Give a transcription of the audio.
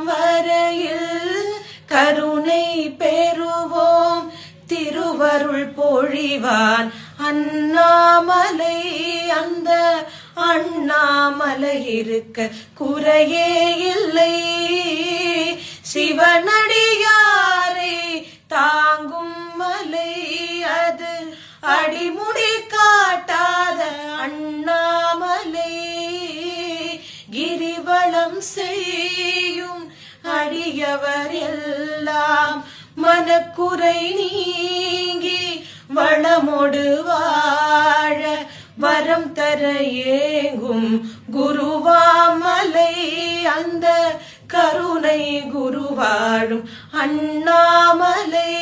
வரையில் கருணை பெறுவோம். திருவருள் பொழிவான் அண்ணாமலை. அந்த அண்ணாமலை இருக்க குறையே இல்லை. சிவனடியாரை தாங்கும் மலை அது அடிமுடி காட்டாத அண்ணாமலை. கிரிவலம் செய்யும் அடியவர் எல்லாம் மனக்குறை நீங்கி வளமொடு வாழ வரம் தர ஏங்கும் குருவாமலை. அந்த கருணை குருவாழும் அண்ணாமலை.